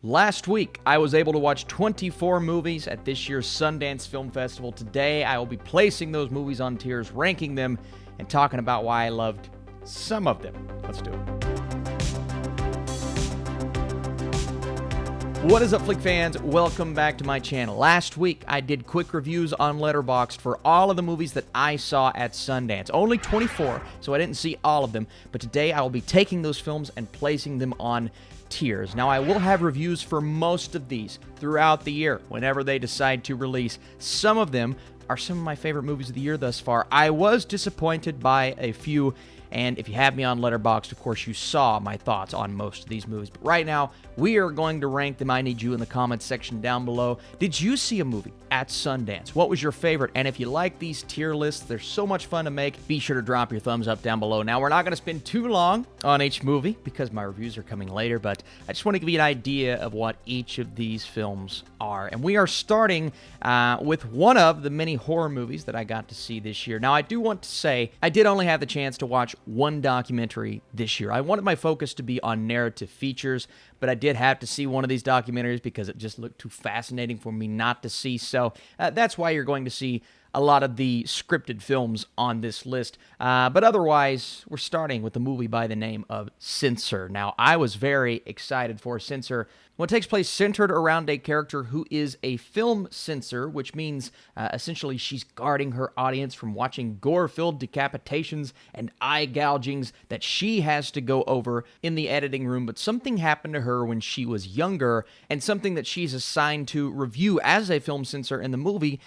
Last week, I was able to watch 24 movies at this year's Sundance Film Festival. Today, I will be placing those movies on tiers, ranking them, and talking about why I loved some of them. Let's do it. What is up, Flick fans? Welcome back to my channel. Last week, I did quick reviews on Letterboxd for all of the movies that I saw at Sundance. Only 24, so I didn't see all of them, but today I will be taking those films and placing them on tiers. Now, I will have reviews for most of these throughout the year whenever they decide to release. Some of them are some of my favorite movies of the year thus far. I was disappointed by a few, and if you have me on Letterboxd, of course, you saw my thoughts on most of these movies. But right now, we are going to rank them. I need you in the comments section down below. Did you see a movie at Sundance? What was your favorite? And if you like these tier lists, they're so much fun to make, be sure to drop your thumbs up down below. Now, we're not going to spend too long on each movie because my reviews are coming later, but I just want to give you an idea of what each of these films are. And we are starting with one of the many horror movies that I got to see this year. Now, I do want to say I did only have the chance to watch one documentary this year. I wanted my focus to be on narrative features, but I did have to see one of these documentaries because it just looked too fascinating for me not to see. So that's why you're going to see a lot of the scripted films on this list. But otherwise, we're starting with a movie by the name of Censor. Now, I was very excited for Censor. Well, it takes place centered around a character who is a film censor, which means essentially she's guarding her audience from watching gore-filled decapitations and eye gougings that she has to go over in the editing room. But something happened to her when she was younger, and something that she's assigned to review as a film censor in the movie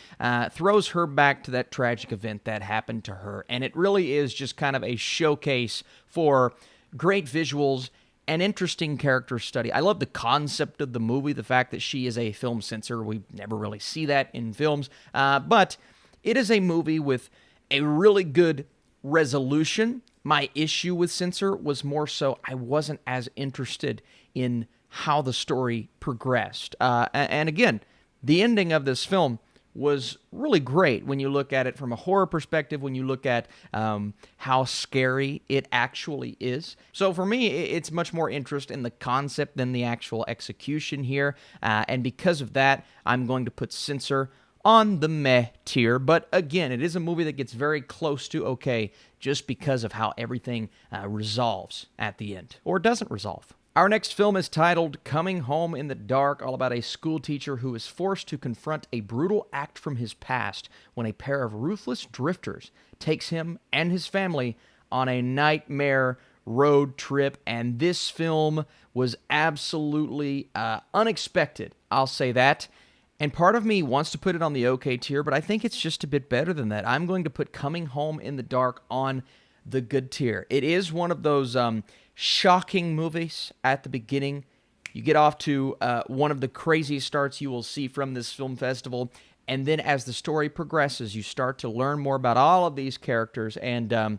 throws her back to that tragic event that happened to her. And it really is just kind of a showcase for great visuals, an interesting character study. I love the concept of the movie, the fact that she is a film censor. We never really see that in films, but it is a movie with a really good resolution. My issue with Censor was more so I wasn't as interested in how the story progressed. And again, the ending of this film was really great when you look at it from a horror perspective, when you look at how scary it actually is. So for me, it's much more interest in the concept than the actual execution here. And because of that, I'm going to put Censor on the meh tier. But again, it is a movie that gets very close to okay just because of how everything resolves at the end, or doesn't resolve. Our next film is titled Coming Home in the Dark, all about a school teacher who is forced to confront a brutal act from his past when a pair of ruthless drifters takes him and his family on a nightmare road trip. And this film was absolutely unexpected, I'll say that. And part of me wants to put it on the okay tier, but I think it's just a bit better than that. I'm going to put Coming Home in the Dark on the good tier. It is one of those shocking movies at the beginning. You get off to one of the craziest starts you will see from this film festival, and then as the story progresses, you start to learn more about all of these characters, and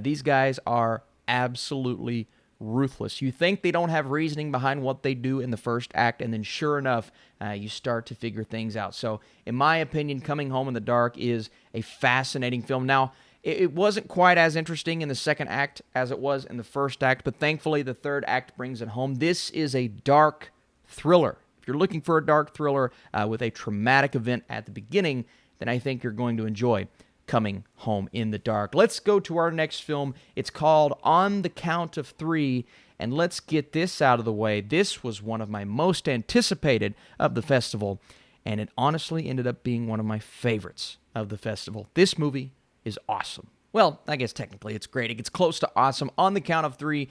these guys are absolutely ruthless. You think they don't have reasoning behind what they do in the first act, and then sure enough, you start to figure things out. So, in my opinion, Coming Home in the Dark is a fascinating film. Now, it wasn't quite as interesting in the second act as it was in the first act, but thankfully the third act brings it home. This is a dark thriller. If you're looking for a dark thriller with a traumatic event at the beginning, then I think you're going to enjoy Coming Home in the Dark. Let's go to our next film. It's called On the Count of Three, and let's get this out of the way. This was one of my most anticipated of the festival, and it honestly ended up being one of my favorites of the festival. This movie is awesome. Well, I guess technically it's great. It gets close to awesome. On the Count of Three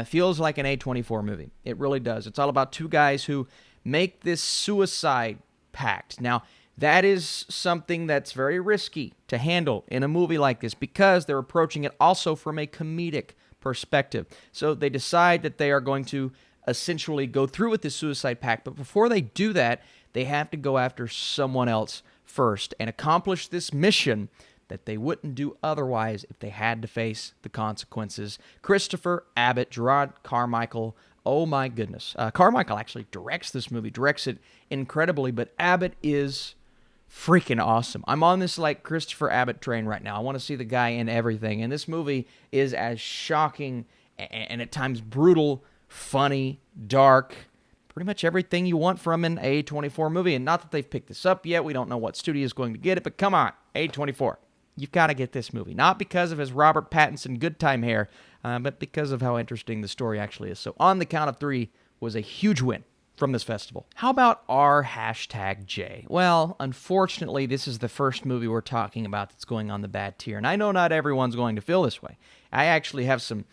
feels like an A24 movie. It really does. It's all about two guys who make this suicide pact. Now, that is something that's very risky to handle in a movie like this because they're approaching it also from a comedic perspective. So they decide that they are going to essentially go through with this suicide pact, but before they do that, they have to go after someone else first and accomplish this mission that they wouldn't do otherwise if they had to face the consequences. Christopher Abbott, Gerard Carmichael, oh my goodness. Carmichael actually directs this movie, directs it incredibly, but Abbott is freaking awesome. I'm on this like Christopher Abbott train right now. I want to see the guy in everything, and this movie is as shocking and at times brutal, funny, dark, pretty much everything you want from an A24 movie. And not that they've picked this up yet. We don't know what studio is going to get it, but come on, A24. You've got to get this movie. Not because of his Robert Pattinson good time hair, but because of how interesting the story actually is. So On the Count of Three was a huge win from this festival. How about our #J? Well, unfortunately, this is the first movie we're talking about that's going on the bad tier, and I know not everyone's going to feel this way. I actually have some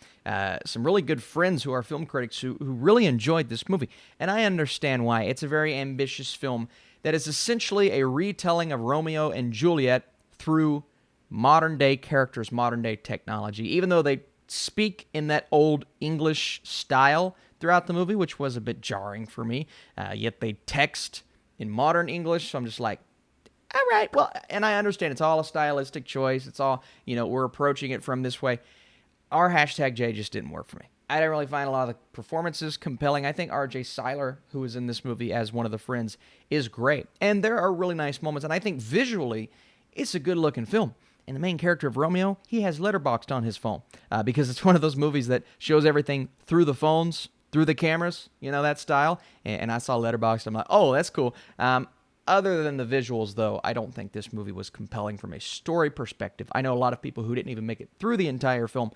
really good friends who are film critics who really enjoyed this movie, and I understand why. It's a very ambitious film that is essentially a retelling of Romeo and Juliet through modern-day characters, modern-day technology, even though they speak in that old English style throughout the movie, which was a bit jarring for me. Yet they text in modern English, so I'm just like, all right, well, and I understand it's all a stylistic choice. It's all, we're approaching it from this way. Our #J just didn't work for me. I didn't really find a lot of the performances compelling. I think R.J. Cyler, who is in this movie as one of the friends, is great. And there are really nice moments, and I think visually, it's a good-looking film. And the main character of Romeo, he has Letterboxd on his phone because it's one of those movies that shows everything through the phones, through the cameras, that style. And I saw Letterboxd. I'm like, oh, that's cool. Other than the visuals, though, I don't think this movie was compelling from a story perspective. I know a lot of people who didn't even make it through the entire film.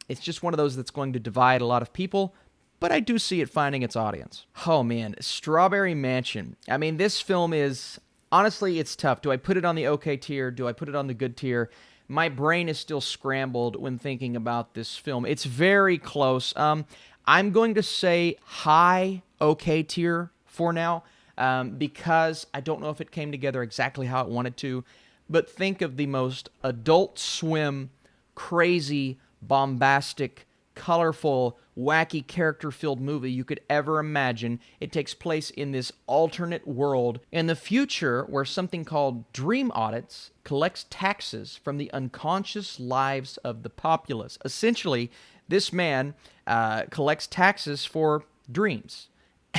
It's just one of those that's going to divide a lot of people, but I do see it finding its audience. Oh, man, Strawberry Mansion. I mean, this film is, honestly, it's tough. Do I put it on the okay tier? Do I put it on the good tier? My brain is still scrambled when thinking about this film. It's very close. I'm going to say high okay tier for now because I don't know if it came together exactly how it wanted to, but think of the most Adult Swim, crazy, bombastic, colorful, wacky, character-filled movie you could ever imagine. It takes place in this alternate world in the future where something called Dream Audits collects taxes from the unconscious lives of the populace. Essentially, this man collects taxes for dreams.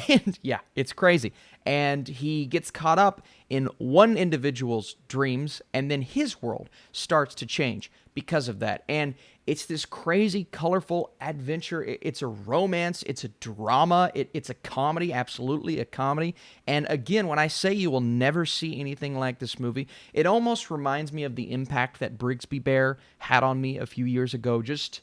And yeah, it's crazy. And he gets caught up in one individual's dreams, and then his world starts to change because of that. And it's this crazy, colorful adventure. It's a romance. It's a drama. It's a comedy, absolutely a comedy. And again, when I say you will never see anything like this movie, it almost reminds me of the impact that Brigsby Bear had on me a few years ago. Just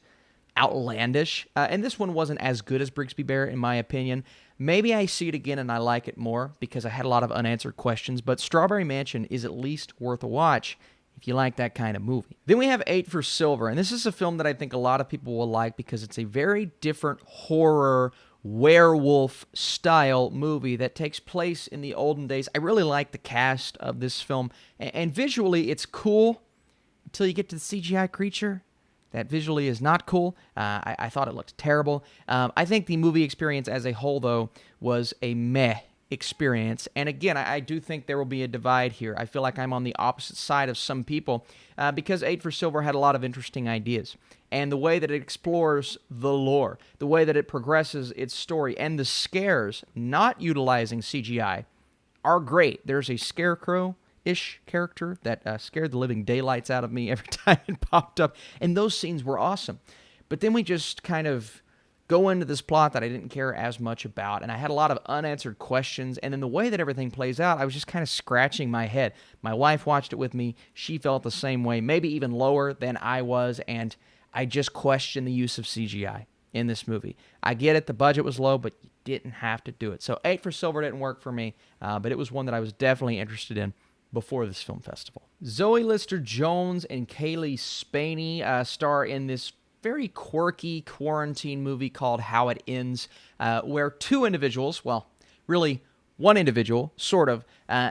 outlandish. And this one wasn't as good as Brigsby Bear, in my opinion. Maybe I see it again and I like it more because I had a lot of unanswered questions, but Strawberry Mansion is at least worth a watch if you like that kind of movie. Then we have 8 for Silver, and this is a film that I think a lot of people will like because it's a very different horror, werewolf-style movie that takes place in the olden days. I really like the cast of this film, and visually it's cool until you get to the CGI creature. That visually is not cool. I thought it looked terrible. I think the movie experience as a whole, though, was a meh experience. And again, I do think there will be a divide here. I feel like I'm on the opposite side of some people because 8 for Silver had a lot of interesting ideas. And the way that it explores the lore, the way that it progresses its story, and the scares, not utilizing CGI, are great. There's a scarecrow-ish character that scared the living daylights out of me every time it popped up, and those scenes were awesome. But then we just kind of go into this plot that I didn't care as much about, and I had a lot of unanswered questions, and then the way that everything plays out, I was just kind of scratching my head. My wife watched it with me. She felt the same way, maybe even lower than I was, and I just questioned the use of CGI in this movie. I get it, the budget was low, but you didn't have to do it. So 8 for Silver didn't work for me, but it was one that I was definitely interested in before this film festival. Zoe Lister-Jones and Kaylee Spaney star in this very quirky quarantine movie called How It Ends, where two individuals, well, really one individual, sort of,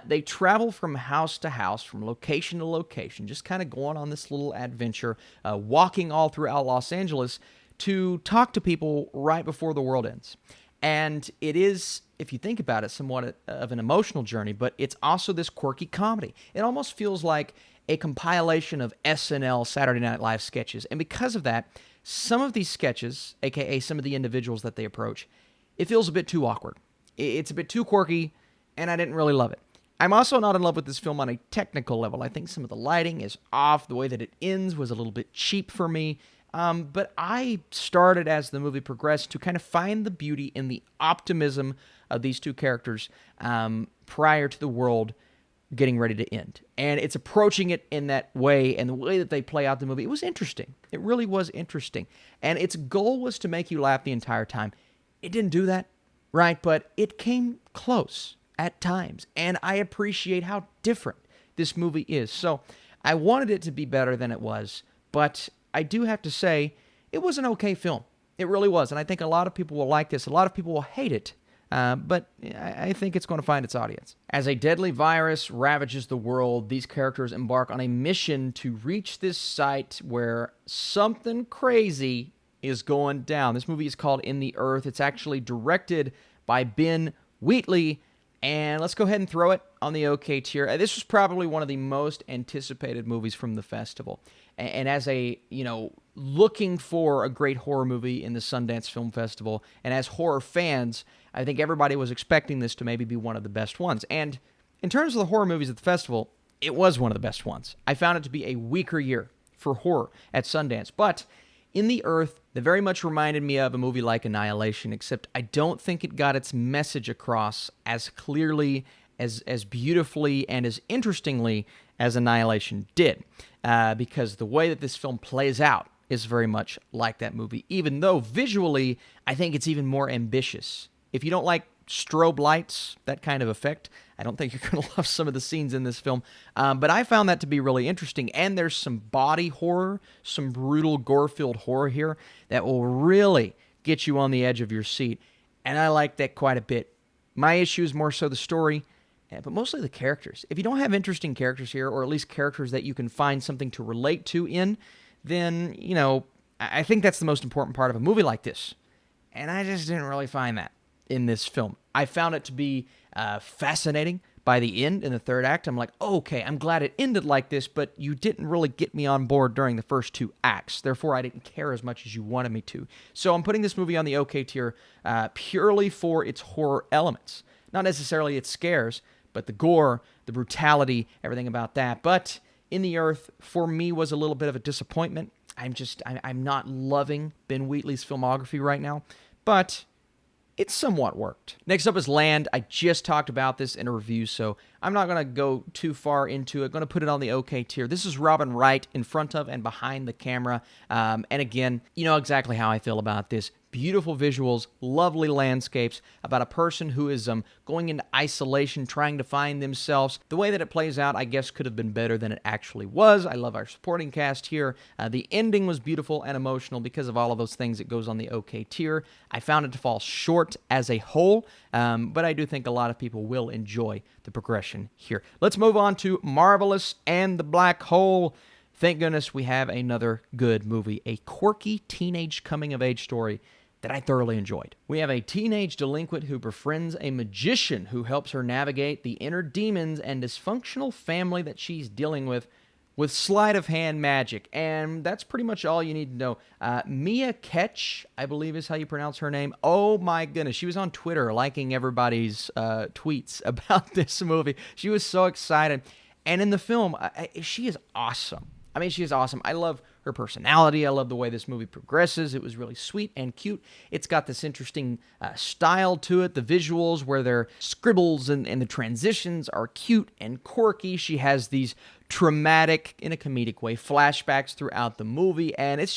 they travel from house to house, from location to location, just kind of going on this little adventure, walking all throughout Los Angeles to talk to people right before the world ends. And it is, if you think about it, somewhat of an emotional journey, but it's also this quirky comedy. It almost feels like a compilation of SNL Saturday Night Live sketches. And because of that, some of these sketches, aka some of the individuals that they approach, it feels a bit too awkward. It's a bit too quirky, and I didn't really love it. I'm also not in love with this film on a technical level. I think some of the lighting is off. The way that it ends was a little bit cheap for me. But I started, as the movie progressed, to kind of find the beauty in the optimism of these two characters prior to the world getting ready to end. And it's approaching it in that way, and the way that they play out the movie, it was interesting. It really was interesting. And its goal was to make you laugh the entire time. It didn't do that, right? But it came close at times, and I appreciate how different this movie is. So I wanted it to be better than it was, but I do have to say, it was an okay film. It really was, and I think a lot of people will like this. A lot of people will hate it, but I think it's going to find its audience. As a deadly virus ravages the world, these characters embark on a mission to reach this site where something crazy is going down. This movie is called In the Earth. It's actually directed by Ben Wheatley, and let's go ahead and throw it on the OK tier. This was probably one of the most anticipated movies from the festival. And as a, looking for a great horror movie in the Sundance Film Festival, and as horror fans, I think everybody was expecting this to maybe be one of the best ones. And in terms of the horror movies at the festival, it was one of the best ones. I found it to be a weaker year for horror at Sundance. But In the Earth, that very much reminded me of a movie like Annihilation, except I don't think it got its message across as clearly, as beautifully, and as interestingly as Annihilation did. Because the way that this film plays out is very much like that movie, even though visually, I think it's even more ambitious. If you don't like strobe lights, that kind of effect, I don't think you're going to love some of the scenes in this film. But I found that to be really interesting. And there's some body horror, some brutal, gore-filled horror here that will really get you on the edge of your seat. And I like that quite a bit. My issue is more so the story, but mostly the characters. If you don't have interesting characters here, or at least characters that you can find something to relate to in, then, I think that's the most important part of a movie like this. And I just didn't really find that in this film. I found it to be fascinating by the end, in the third act. I'm like, okay, I'm glad it ended like this, but you didn't really get me on board during the first two acts. Therefore, I didn't care as much as you wanted me to. So I'm putting this movie on the OK tier purely for its horror elements. Not necessarily its scares, but the gore, the brutality, everything about that. But In the Earth, for me, was a little bit of a disappointment. I'm not loving Ben Wheatley's filmography right now, but it somewhat worked. Next up is Land. I just talked about this in a review, so I'm not going to go too far into it. I'm going to put it on the OK tier. This is Robin Wright in front of and behind the camera. And again, you know exactly how I feel about this. Beautiful visuals, lovely landscapes, about a person who is going into isolation, trying to find themselves. The way that it plays out, I guess, could have been better than it actually was. I love our supporting cast here. The ending was beautiful and emotional because of all of those things. It goes on the OK tier. I found it to fall short as a whole, but I do think a lot of people will enjoy the progression here. Let's move on to Marvelous and the Black Hole. Thank goodness we have another good movie, a quirky teenage coming-of-age story that I thoroughly enjoyed. We have a teenage delinquent who befriends a magician who helps her navigate the inner demons and dysfunctional family that she's dealing with sleight-of-hand magic. And that's pretty much all you need to know. Mia Ketch, I believe is how you pronounce her name. Oh my goodness. She was on Twitter liking everybody's tweets about this movie. She was so excited. And in the film, she is awesome. I mean, she is awesome. I love her personality. I love the way this movie progresses. It was really sweet and cute. It's got this interesting style to it. The visuals where their scribbles and the transitions are cute and quirky. She has these traumatic, in a comedic way, flashbacks throughout the movie. And it's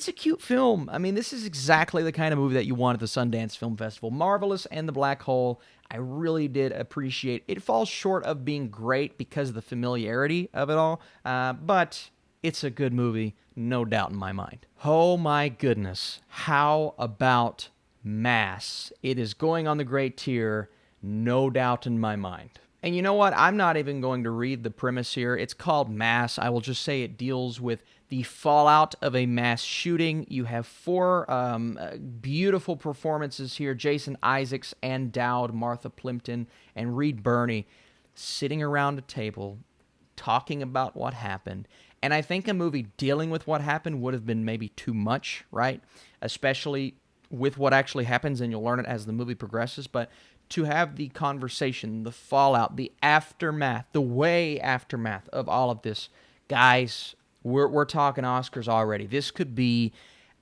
a cute film. I mean, this is exactly the kind of movie that you want at the Sundance Film Festival. Marvelous and the Black Hole, I really did appreciate. It falls short of being great because of the familiarity of it all, but it's a good movie, no doubt in my mind. Oh my goodness, how about Mass? It is going on the great tier, no doubt in my mind. And you know what? I'm not even going to read the premise here. It's called Mass. I will just say it deals with the fallout of a mass shooting. You have four beautiful performances here. Jason Isaacs, Ann Dowd, Martha Plimpton, and Reed Birney sitting around a table talking about what happened. And I think a movie dealing with what happened would have been maybe too much, right? Especially with what actually happens, and you'll learn it as the movie progresses. But to have the conversation, the fallout, the aftermath, the way aftermath of all of this, guys, we're talking Oscars already. This could be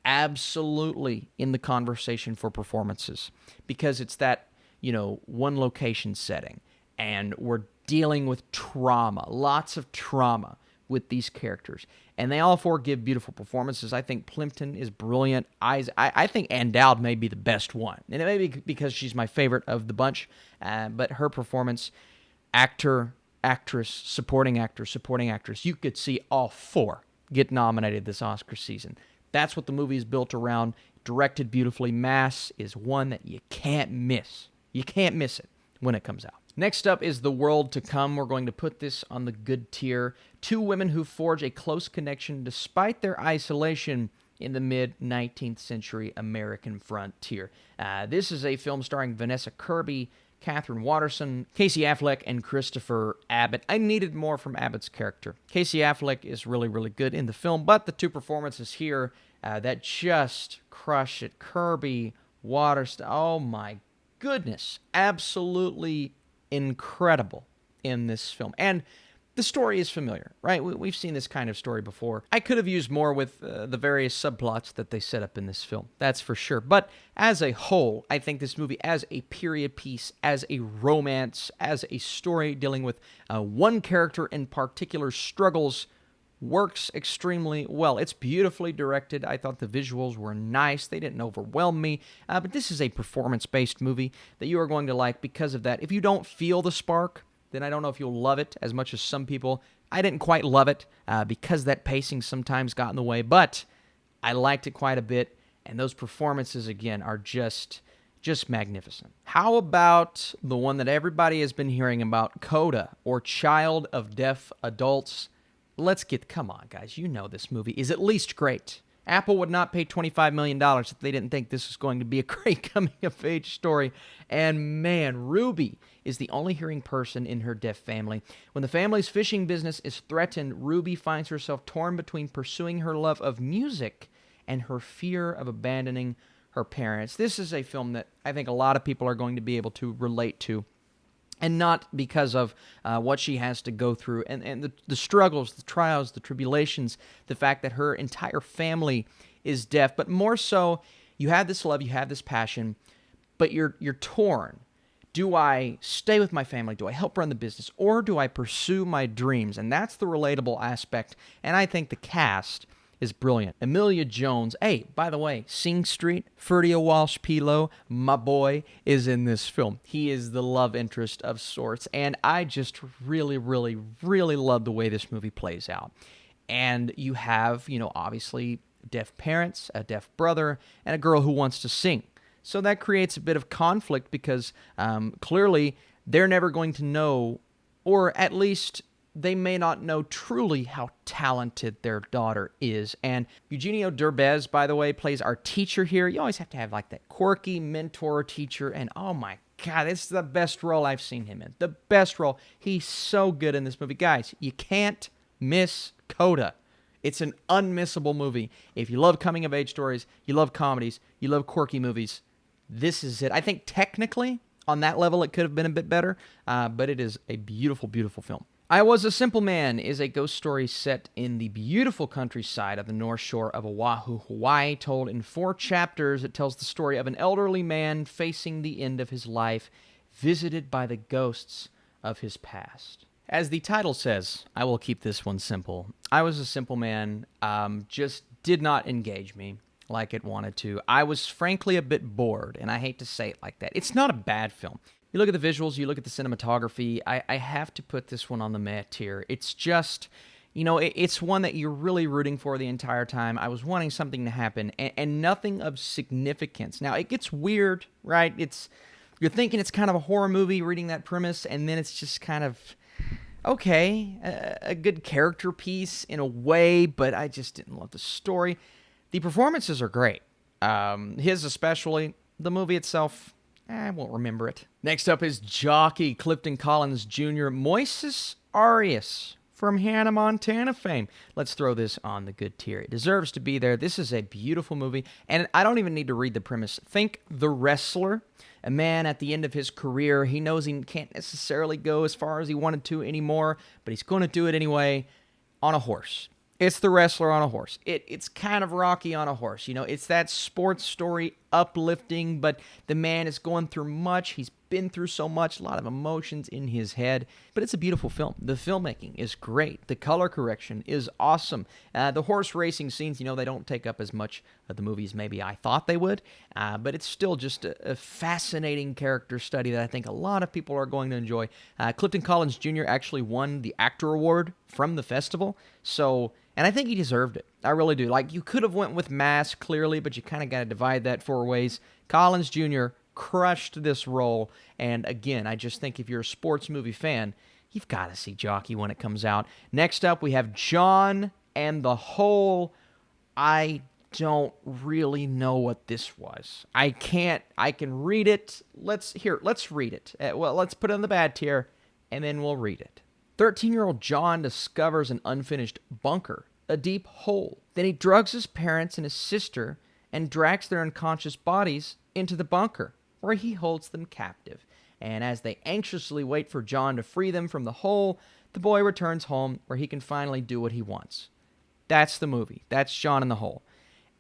absolutely in the conversation for performances because it's that, one location setting, and we're dealing with trauma, lots of trauma with these characters. And they all four give beautiful performances. I think Plimpton is brilliant. I think Ann Dowd may be the best one. And it may be because she's my favorite of the bunch, but her performance, actor, actress, supporting actress, you could see all four get nominated this Oscar season. That's what the movie is built around. Directed beautifully. Mass is one that you can't miss. You can't miss it when it comes out. Next up is The World to Come. We're going to put this on the good tier. Two women who forge a close connection despite their isolation in the mid-19th century American frontier. This is a film starring Vanessa Kirby, Catherine Watterson, Casey Affleck, and Christopher Abbott. I needed more from Abbott's character. Casey Affleck is really, really good in the film, but the two performances here that just crush it. Kirby, Watterson, oh my goodness, absolutely incredible in this film. And the story is familiar, right? We've seen this kind of story before. I could have used more with the various subplots that they set up in this film, that's for sure. But as a whole, I think this movie, as a period piece, as a romance, as a story dealing with one character in particular struggles, works extremely well. It's beautifully directed. I thought the visuals were nice. They didn't overwhelm me. But this is a performance-based movie that you are going to like because of that. If you don't feel the spark, then I don't know if you'll love it as much as some people. I didn't quite love it because that pacing sometimes got in the way, but I liked it quite a bit, and those performances, again, are just magnificent. How about the one that everybody has been hearing about, CODA, or Child of Deaf Adults? Come on, guys, you know this movie is at least great. Apple would not pay $25 million if they didn't think this was going to be a great coming-of-age story. And man, Ruby is the only hearing person in her deaf family. When the family's fishing business is threatened, Ruby finds herself torn between pursuing her love of music and her fear of abandoning her parents. This is a film that I think a lot of people are going to be able to relate to. And not because of what she has to go through and the struggles, the trials, the tribulations, the fact that her entire family is deaf, but more so, you have this love, you have this passion, but you're torn. Do I stay with my family? Do I help run the business? Or do I pursue my dreams? And that's the relatable aspect, and I think the cast is brilliant. Emilia Jones, hey, by the way, Sing Street, Ferdia Walsh-Pilo, my boy, is in this film. He is the love interest of sorts, and I just really, really, really love the way this movie plays out. And you have, obviously deaf parents, a deaf brother, and a girl who wants to sing. So that creates a bit of conflict because clearly they're never going to know, or at least they may not know truly how talented their daughter is. And Eugenio Derbez, by the way, plays our teacher here. You always have to have like that quirky mentor teacher. And oh my God, this is the best role I've seen him in. The best role. He's so good in this movie. Guys, you can't miss CODA. It's an unmissable movie. If you love coming-of-age stories, you love comedies, you love quirky movies, this is it. I think technically, on that level, it could have been a bit better, but it is a beautiful, beautiful film. I Was a Simple Man is a ghost story set in the beautiful countryside of the North Shore of Oahu, Hawaii. Told in 4 chapters, it tells the story of an elderly man facing the end of his life, visited by the ghosts of his past. As the title says, I will keep this one simple. I Was a Simple Man just did not engage me like it wanted to. I was frankly a bit bored, and I hate to say it like that. It's not a bad film. You look at the visuals, you look at the cinematography, I have to put this one on the meh tier. It's just, it's one that you're really rooting for the entire time. I was wanting something to happen, and nothing of significance. Now, it gets weird, right? You're thinking it's kind of a horror movie, reading that premise, and then it's just kind of, okay, a good character piece in a way, but I just didn't love the story. The performances are great. His especially. The movie itself, I won't remember it. Next up is Jockey, Clifton Collins Jr., Moises Arias from Hannah Montana fame. Let's throw this on the good tier. It deserves to be there. This is a beautiful movie, and I don't even need to read the premise. Think The Wrestler, a man at the end of his career. He knows he can't necessarily go as far as he wanted to anymore, but he's going to do it anyway on a horse. It's the wrestler on a horse. It's kind of Rocky on a horse. You know, it's that sports story, uplifting, but the man is going through much. He's been through so much, a lot of emotions in his head. But it's a beautiful film. The filmmaking is great. The color correction is awesome. The horse racing scenes, you know, they don't take up as much of the movie as maybe I thought they would. But it's still just a fascinating character study that I think a lot of people are going to enjoy. Clifton Collins Jr. actually won the actor award from the festival. And I think he deserved it. I really do. Like, you could have went with Mask, clearly, but you kind of got to divide that 4 ways. Collins Jr. crushed this role. And again, I just think if you're a sports movie fan, you've got to see Jockey when it comes out. Next up, we have John and the Hole. I don't really know what this was. I can read it. Let's read it. Let's put it on the bad tier, and then we'll read it. 13-year-old John discovers an unfinished bunker, a deep hole. Then he drugs his parents and his sister and drags their unconscious bodies into the bunker, where he holds them captive. And as they anxiously wait for John to free them from the hole, the boy returns home where he can finally do what he wants. That's the movie. That's John in the Hole.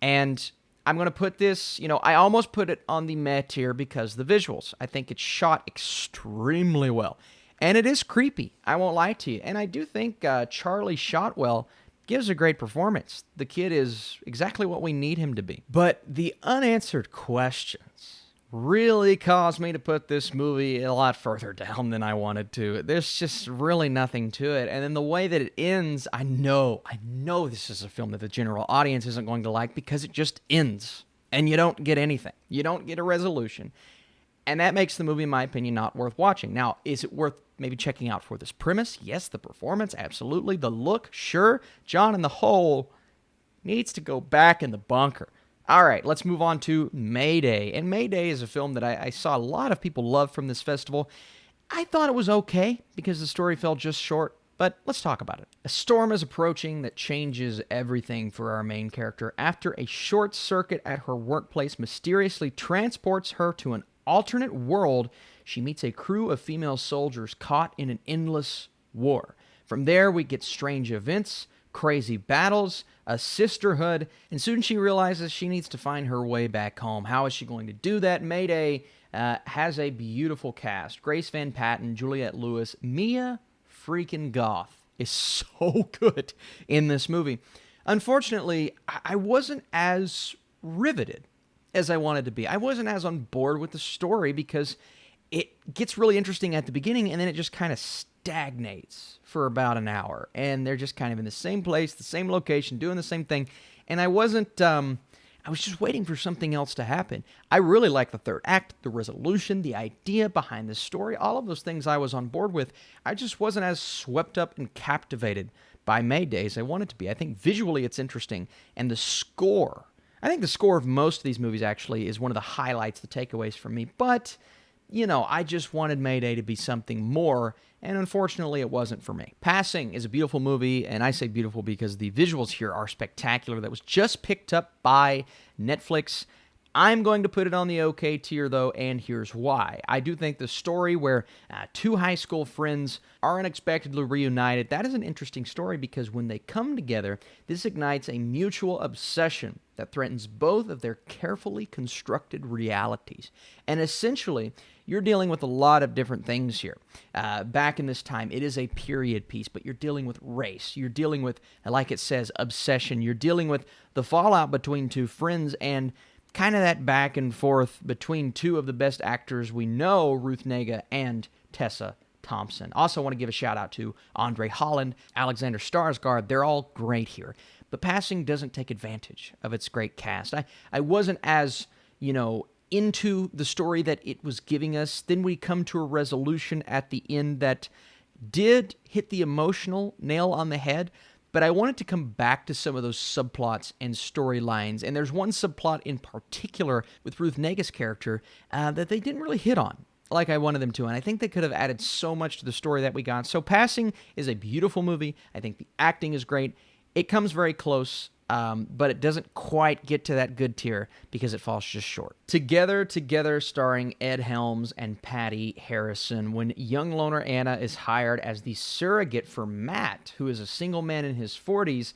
And I'm going to put this, I almost put it on the meh tier because of the visuals. I think it's shot extremely well. And it is creepy, I won't lie to you. And I do think Charlie Shotwell gives a great performance. The kid is exactly what we need him to be. But the unanswered questions really caused me to put this movie a lot further down than I wanted to. There's just really nothing to it. And then the way that it ends, I know this is a film that the general audience isn't going to like because it just ends. And you don't get anything. You don't get a resolution. And that makes the movie, in my opinion, not worth watching. Now, is it worth maybe checking out for this premise? Yes. The performance? Absolutely. The look? Sure. John in the Hole needs to go back in the bunker. All right, let's move on to Mayday. And Mayday is a film that I saw a lot of people love from this festival. I thought it was okay because the story fell just short, but let's talk about it. A storm is approaching that changes everything for our main character after a short circuit at her workplace mysteriously transports her to an alternate world. She meets a crew of female soldiers caught in an endless war. From there, we get strange events, crazy battles, a sisterhood, and soon she realizes she needs to find her way back home. How is she going to do that? Mayday has a beautiful cast. Grace Van Patten, Juliette Lewis, Mia freaking Goth is so good in this movie. Unfortunately, I wasn't as riveted as I wanted to be. I wasn't as on board with the story because it gets really interesting at the beginning and then it just kind of stagnates for about an hour. And they're just kind of in the same place, the same location, doing the same thing. And I was just waiting for something else to happen. I really liked the third act, the resolution, the idea behind the story, all of those things I was on board with. I just wasn't as swept up and captivated by Mayday as I wanted to be. I think visually it's interesting. And the score, I think the score of most of these movies actually is one of the highlights, the takeaways for me. But, I just wanted Mayday to be something more, and unfortunately it wasn't for me. Passing is a beautiful movie, and I say beautiful because the visuals here are spectacular. That was just picked up by Netflix. I'm going to put it on the okay tier, though, and here's why. I do think the story where two high school friends are unexpectedly reunited, that is an interesting story because when they come together, this ignites a mutual obsession that threatens both of their carefully constructed realities. And essentially, you're dealing with a lot of different things here. Back in this time, it is a period piece, but you're dealing with race. You're dealing with, like it says, obsession. You're dealing with the fallout between two friends and kind of that back and forth between two of the best actors we know, Ruth Negga and Tessa Thompson. Also want to give a shout out to Andre Holland, Alexander Skarsgård. They're all great here. But Passing doesn't take advantage of its great cast. I wasn't as, into the story that it was giving us. Then we come to a resolution at the end that did hit the emotional nail on the head, but I wanted to come back to some of those subplots and storylines. And there's one subplot in particular with Ruth Negga's character that they didn't really hit on like I wanted them to. And I think they could have added so much to the story that we got. So Passing is a beautiful movie. I think the acting is great. It comes very close, but it doesn't quite get to that good tier because it falls just short. Together, starring Ed Helms and Patty Harrison, when young loner Anna is hired as the surrogate for Matt, who is a single man in his 40s,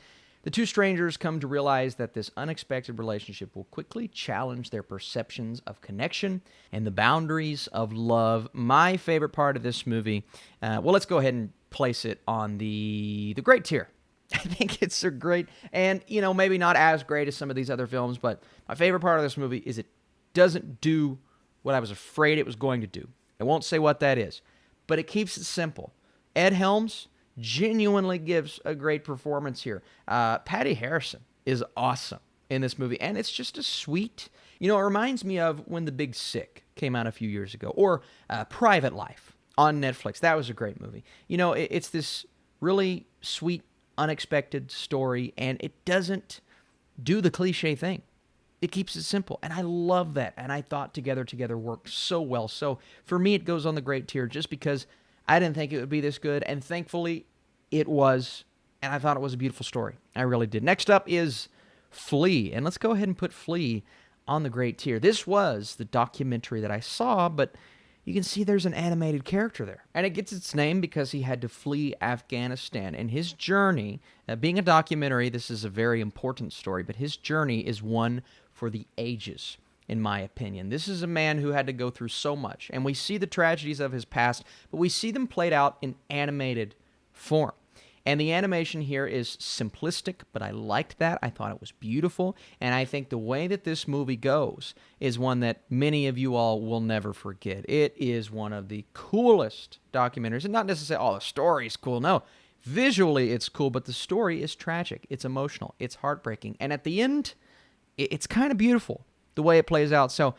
The two strangers come to realize that this unexpected relationship will quickly challenge their perceptions of connection and the boundaries of love. My favorite part of this movie, well, let's go ahead and place it on the great tier. I think it's a great, and, maybe not as great as some of these other films, but my favorite part of this movie is it doesn't do what I was afraid it was going to do. I won't say what that is, but it keeps it simple. Ed Helms genuinely gives a great performance here. Patty Harrison is awesome in this movie, and it's just a sweet, it reminds me of when The Big Sick came out a few years ago, or Private Life on Netflix. That was a great movie. It's this really sweet, unexpected story, and it doesn't do the cliche thing. It keeps it simple, and I love that, and I thought Together worked so well. So for me, it goes on the great tier just because I didn't think it would be this good, and thankfully it was, and I thought it was a beautiful story. I really did. Next up is Flea, and let's go ahead and put Flea on the great tier. This was the documentary that I saw, but you can see there's an animated character there. And it gets its name because he had to flee Afghanistan. And his journey, being a documentary, this is a very important story, but his journey is one for the ages, in my opinion. This is a man who had to go through so much. And we see the tragedies of his past, but we see them played out in animated form. And the animation here is simplistic, but I liked that. I thought it was beautiful. And I think the way that this movie goes is one that many of you all will never forget. It is one of the coolest documentaries. And not necessarily, the story's cool. No, visually it's cool, but the story is tragic. It's emotional. It's heartbreaking. And at the end, it's kind of beautiful the way it plays out. So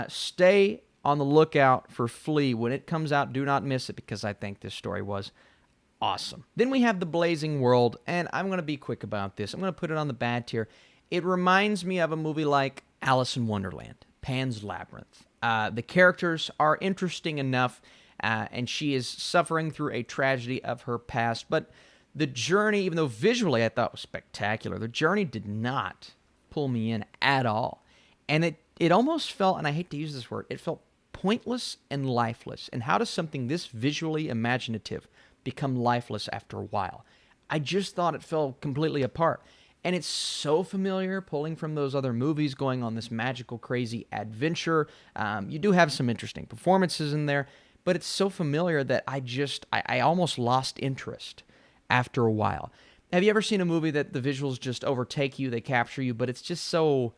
stay on the lookout for Flea. When it comes out, do not miss it, because I think this story was awesome. Then we have The Blazing World, and I'm going to be quick about this. I'm going to put it on the bad tier. It reminds me of a movie like Alice in Wonderland, Pan's Labyrinth. The characters are interesting enough, and she is suffering through a tragedy of her past, but the journey, even though visually I thought was spectacular, the journey did not pull me in at all. And it almost felt, and I hate to use this word, it felt pointless and lifeless. And how does something this visually imaginative become lifeless after a while? I just thought it fell completely apart. And it's so familiar, pulling from those other movies, going on this magical, crazy adventure. You do have some interesting performances in there, but it's so familiar that I almost lost interest after a while. Have you ever seen a movie that the visuals just overtake you, they capture you, but it's just so,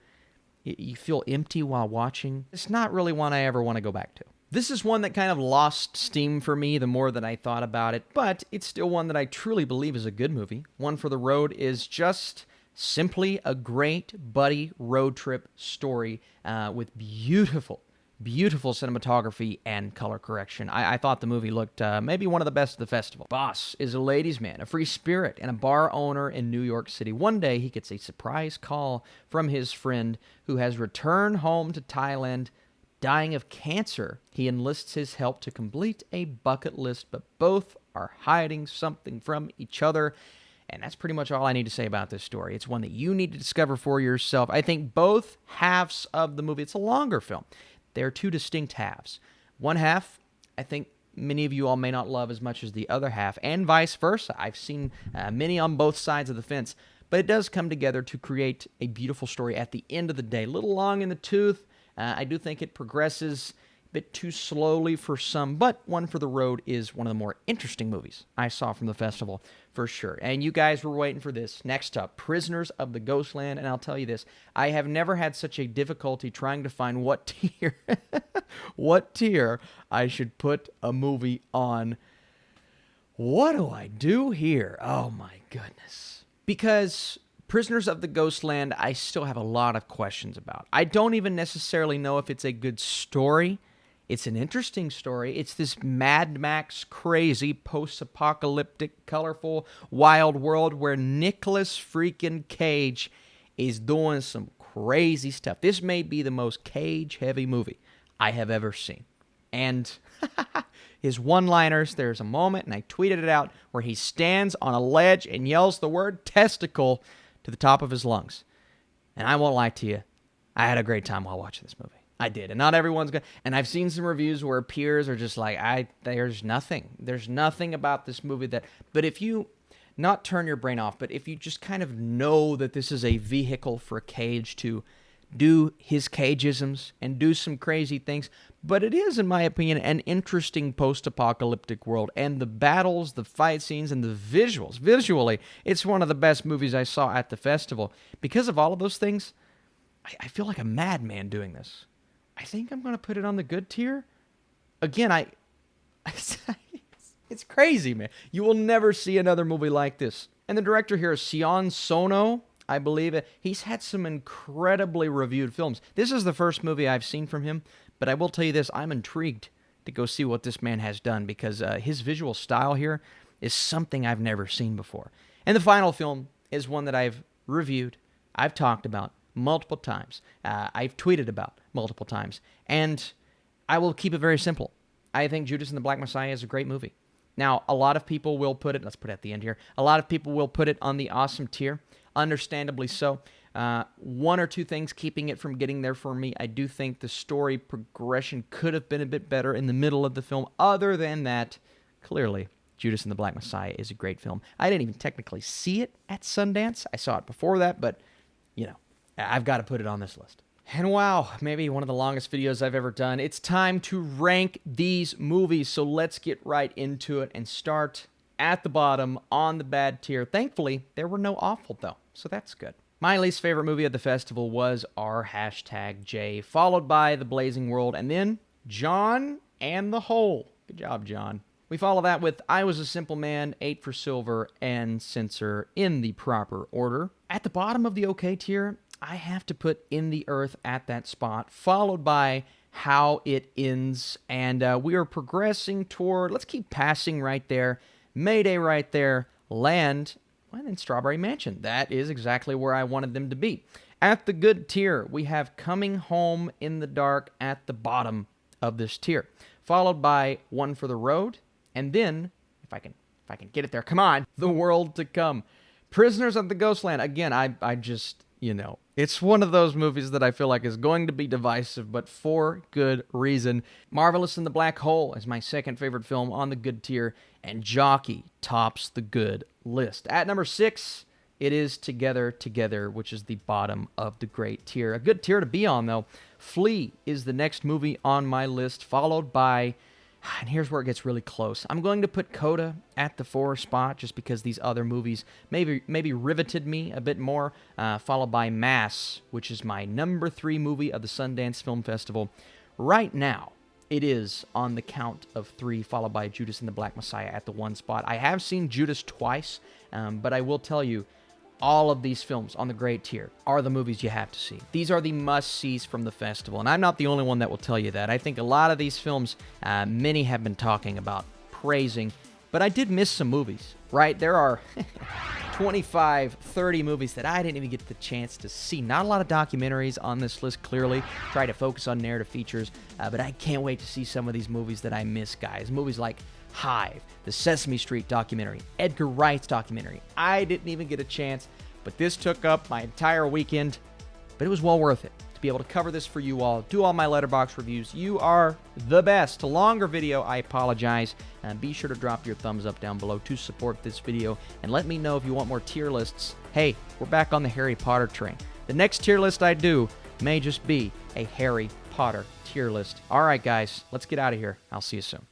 you feel empty while watching? It's not really one I ever want to go back to. This is one that kind of lost steam for me the more that I thought about it, but it's still one that I truly believe is a good movie. One for the Road is just simply a great buddy road trip story with beautiful cinematography and color correction. I thought the movie looked maybe one of the best of the festival. Boss is a ladies' man, a free spirit, and a bar owner in New York City. One day, he gets a surprise call from his friend who has returned home to Thailand dying of cancer. He enlists his help to complete a bucket list, but both are hiding something from each other. And that's pretty much all I need to say about this story. It's one that you need to discover for yourself. I think both halves of the movie, it's a longer film. There are two distinct halves. One half, I think many of you all may not love as much as the other half, and vice versa. I've seen many on both sides of the fence, but it does come together to create a beautiful story at the end of the day. A little long in the tooth. I do think it progresses a bit too slowly for some, but One for the Road is one of the more interesting movies I saw from the festival for sure. And you guys were waiting for this. Next up, Prisoners of the Ghostland, and I'll tell you this, I have never had such a difficulty trying to find what tier I should put a movie on. What do I do here? Oh my goodness. Because Prisoners of the Ghostland, I still have a lot of questions about. I don't even necessarily know if it's a good story. It's an interesting story. It's this Mad Max crazy, post-apocalyptic, colorful, wild world where Nicolas freaking Cage is doing some crazy stuff. This may be the most Cage-heavy movie I have ever seen. And his one-liners, there's a moment, and I tweeted it out, where he stands on a ledge and yells the word testicle to the top of his lungs. And I won't lie to you, I had a great time while watching this movie. I did, and not everyone's good. And I've seen some reviews where peers are just like, there's nothing about this movie that, but if you, not turn your brain off, but if you just kind of know that this is a vehicle for Cage to do his cageisms and do some crazy things. But it is, in my opinion, an interesting post-apocalyptic world. And the battles, the fight scenes, and the visuals. Visually, it's one of the best movies I saw at the festival. Because of all of those things, I feel like a madman doing this. I think I'm going to put it on the good tier. Again, it's crazy, man. You will never see another movie like this. And the director here is Sion Sono, I believe it. He's had some incredibly reviewed films. This is the first movie I've seen from him, but I will tell you this, I'm intrigued to go see what this man has done because his visual style here is something I've never seen before. And the final film is one that I've reviewed, I've talked about multiple times, I've tweeted about multiple times, and I will keep it very simple. I think Judas and the Black Messiah is a great movie. Now, a lot of people will put it, let's put it at the end here, a lot of people will put it on the awesome tier. Understandably so. One or two things keeping it from getting there for me. I do think the story progression could have been a bit better in the middle of the film. Other than that, clearly, Judas and the Black Messiah is a great film. I didn't even technically see it at Sundance. I saw it before that, but, I've got to put it on this list. And wow, maybe one of the longest videos I've ever done. It's time to rank these movies, so let's get right into it and start at the bottom on the bad tier. Thankfully, there were no awful, though, so that's good. My least favorite movie at the festival was our #J, followed by The Blazing World, and then John and the Hole. Good job, John. We follow that with I Was a Simple Man, 8 for Silver, and Censor in the proper order. At the bottom of the okay tier, I have to put In the Earth at that spot, followed by How It Ends, and we are progressing toward, let's keep passing right there, Mayday right there, Land, and then Strawberry Mansion. That is exactly where I wanted them to be. At the good tier, we have Coming Home in the Dark at the bottom of this tier, followed by One for the Road, and then, if I can get it there, come on, The World to Come. Prisoners of the Ghostland. Again, I just, it's one of those movies that I feel like is going to be divisive, but for good reason. Marvelous in the Black Hole is my second favorite film on the good tier, and Jockey tops the good list. At number 6, it is Together, Together, which is the bottom of the great tier. A good tier to be on, though. Flea is the next movie on my list, followed by, and here's where it gets really close. I'm going to put CODA at the 4 spot just because these other movies maybe riveted me a bit more, followed by Mass, which is my number 3 movie of the Sundance Film Festival. Right now, it is on the count of 3, followed by Judas and the Black Messiah at the 1 spot. I have seen Judas twice, but I will tell you, all of these films on the great tier are the movies you have to see. These are the must-sees from the festival, and I'm not the only one that will tell you that. I think a lot of these films, many have been talking about, praising, but I did miss some movies, right? There are 25, 30 movies that I didn't even get the chance to see. Not a lot of documentaries on this list, clearly. Try to focus on narrative features, but I can't wait to see some of these movies that I miss, guys. Movies like Hive, the Sesame Street documentary, Edgar Wright's documentary. I didn't even get a chance, but this took up my entire weekend, but it was well worth it to be able to cover this for you all, do all my Letterboxd reviews. You are the best. A longer video, I apologize. Be sure to drop your thumbs up down below to support this video, and let me know if you want more tier lists. Hey, we're back on the Harry Potter train. The next tier list I do may just be a Harry Potter tier list. All right, guys, let's get out of here. I'll see you soon.